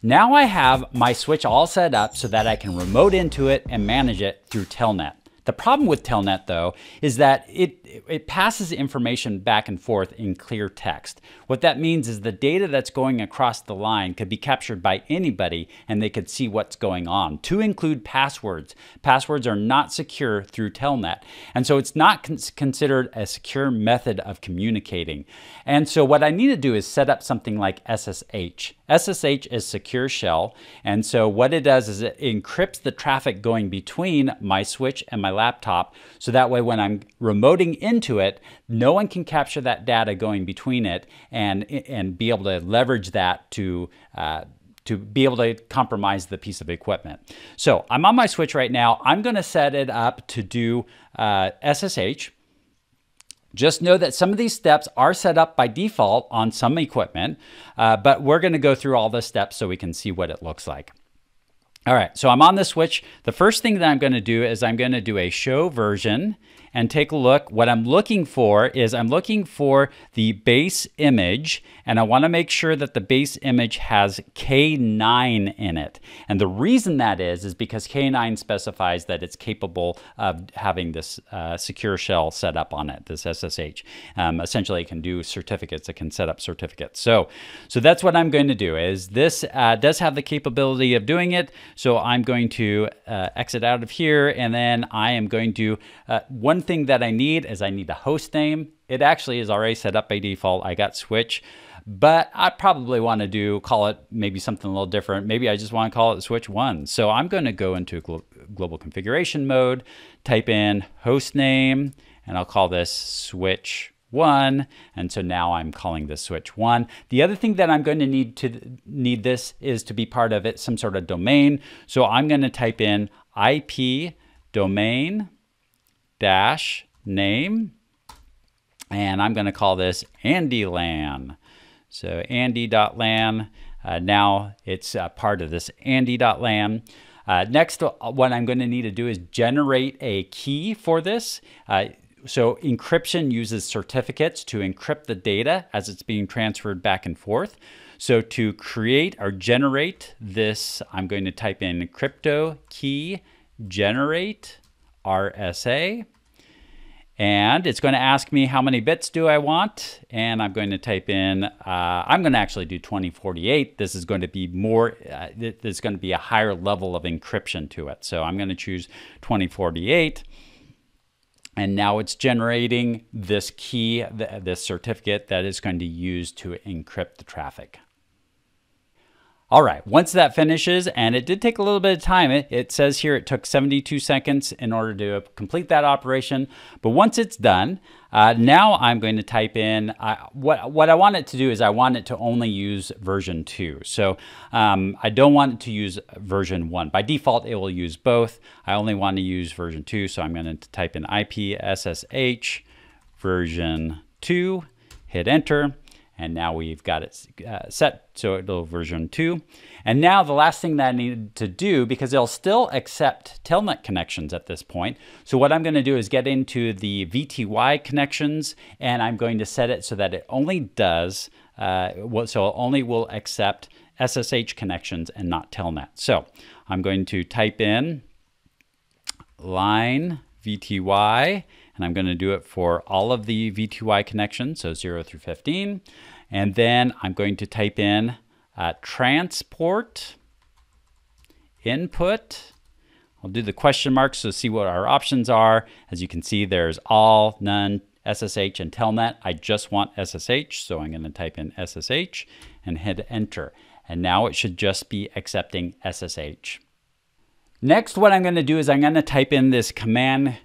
Now I have my switch all set up so that I can remote into it and manage it through Telnet. The problem with Telnet, though, is that it passes information back and forth in clear text. What that means is the data that's going across the line could be captured by anybody and they could see what's going on, to include passwords. Passwords are not secure through Telnet, and so it's not considered a secure method of communicating. And so what I need to do is set up something like SSH. SSH is secure shell, and so what it does is it encrypts the traffic going between my switch and my laptop, so that way when I'm remoting into it, no one can capture that data going between it and be able to leverage that to be able to compromise the piece of equipment. So I'm on my switch right now. I'm going to set it up to do SSH. Just know that some of these steps are set up by default on some equipment, but we're going to go through all the steps so we can see what it looks like. All right, so I'm on the switch. The first thing that I'm going to do is I'm going to do a show version and take a look. What I'm looking for is I'm looking for the base image, and I want to make sure that the base image has K9 in it. And the reason that is because K9 specifies that it's capable of having this secure shell set up on it, this SSH. Essentially, it can do certificates. It can set up certificates. So that's what I'm going to do. Is this does have the capability of doing it. So I'm going to exit out of here, and then I am going to one thing that I need is I need a host name. It actually is already set up by default. I got switch, but I probably want to call it maybe something a little different. Maybe I just want to call it switch 1. So I'm going to go into global configuration mode, type in host name, and I'll call this switch 1. And so now I'm calling this switch 1. The other thing that I'm going to need this is to be part of it, some sort of domain. So I'm going to type in IP domain dash name, and I'm going to call this AndyLAN. So Andy.LAN, now it's part of this Andy.LAN. Next, what I'm going to need to do is generate a key for this. So encryption uses certificates to encrypt the data as it's being transferred back and forth. So to create or generate this, I'm going to type in crypto key generate RSA. And it's going to ask me how many bits do I want, and I'm going to type in, I'm going to actually do 2048. This is going to be more, there's going to be a higher level of encryption to it. So I'm going to choose 2048. And now it's generating this key, this certificate that is going to use to encrypt the traffic. All right, once that finishes, and it did take a little bit of time, it says here it took 72 seconds in order to complete that operation. But once it's done, now I'm going to type in, what I want it to do is I want it to only use version 2. So I don't want it to use version 1. By default, it will use both. I only want to use version 2, so I'm going to type in IPSSH version 2, hit enter. And now we've got it set, so it'll version 2. And now the last thing that I need to do, because it'll still accept Telnet connections at this point. So what I'm going to do is get into the VTY connections, and I'm going to set it so that it only does, so it only will accept SSH connections and not Telnet. So I'm going to type in line VTY, and I'm going to do it for all of the VTY connections, so 0 through 15. And then I'm going to type in transport input. I'll do the question marks to see what our options are. As you can see, there's all, none, SSH, and Telnet. I just want SSH, so I'm going to type in SSH and hit enter. And now it should just be accepting SSH. Next, what I'm going to do is I'm going to type in this command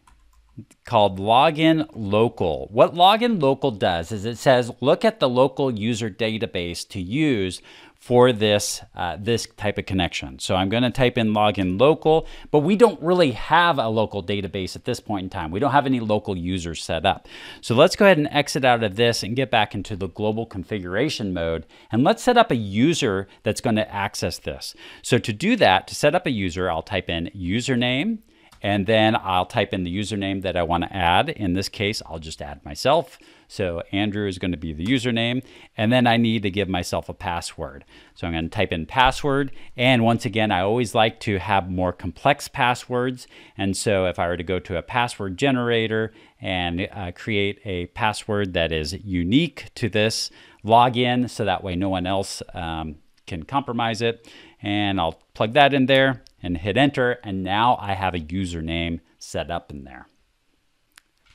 called login local. What login local does is it says, look at the local user database to use for this, this type of connection. So I'm going to type in login local, but we don't really have a local database at this point in time. We don't have any local users set up. So let's go ahead and exit out of this and get back into the global configuration mode. And let's set up a user that's going to access this. So to do that, to set up a user, I'll type in username, and then I'll type in the username that I want to add. In this case, I'll just add myself. So Andrew is going to be the username, and then I need to give myself a password. So I'm going to type in password, and once again, I always like to have more complex passwords. And so if I were to go to a password generator and create a password that is unique to this login, so that way no one else can compromise it, and I'll plug that in there and hit enter, and now I have a username set up in there.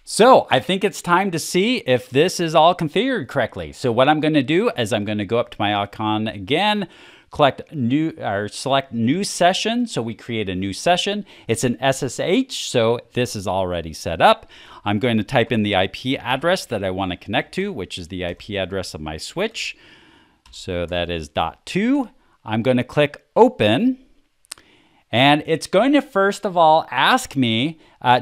So I think it's time to see if this is all configured correctly. So what I'm going to do is I'm going to go up to my icon again, select new session. So we create a new session. It's an SSH, so this is already set up. I'm going to type in the IP address that I want to connect to, which is the IP address of my switch. So that is .2. I'm going to click open. And it's going to first of all ask me,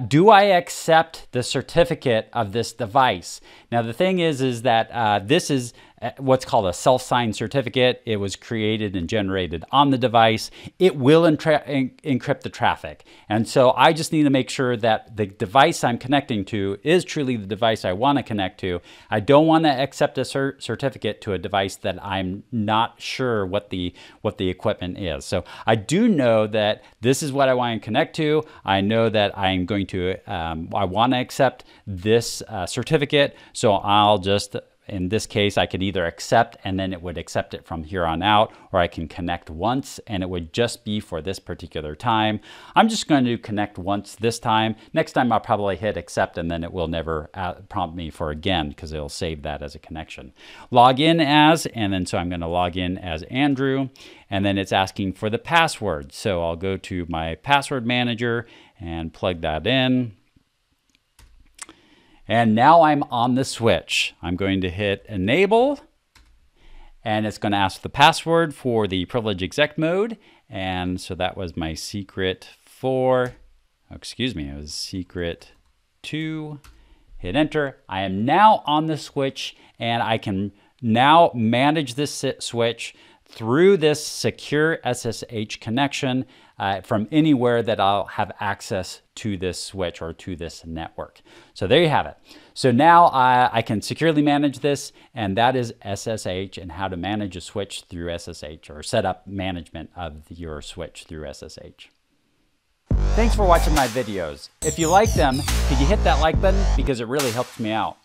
do I accept the certificate of this device? Now the thing is that this is what's called a self-signed certificate. It was created and generated on the device. It will encrypt the traffic. And so I just need to make sure that the device I'm connecting to is truly the device I want to connect to. I don't want to accept a certificate to a device that I'm not sure what the equipment is. So I do know that this is what I want to connect to. I know that I'm going to, I want to accept this certificate. So I'll just, in this case, I could either accept and then it would accept it from here on out, or I can connect once and it would just be for this particular time. I'm just going to connect once this time. Next time I'll probably hit accept and then it will never prompt me for again because it'll save that as a connection. Log in as, and then so I'm going to log in as Andrew, and then it's asking for the password. So I'll go to my password manager and plug that in. And now I'm on the switch. I'm going to hit enable, and it's going to ask the password for the privilege exec mode. And so that was my secret 4, excuse me, it was secret 2. Hit enter. I am now on the switch, and I can now manage this switch through this secure SSH connection from anywhere that I'll have access to this switch or to this network. So there you have it. So now I can securely manage this, and that is SSH and how to manage a switch through SSH, or set up management of your switch through SSH. Thanks for watching my videos. If you like them, could you hit that like button, because it really helps me out.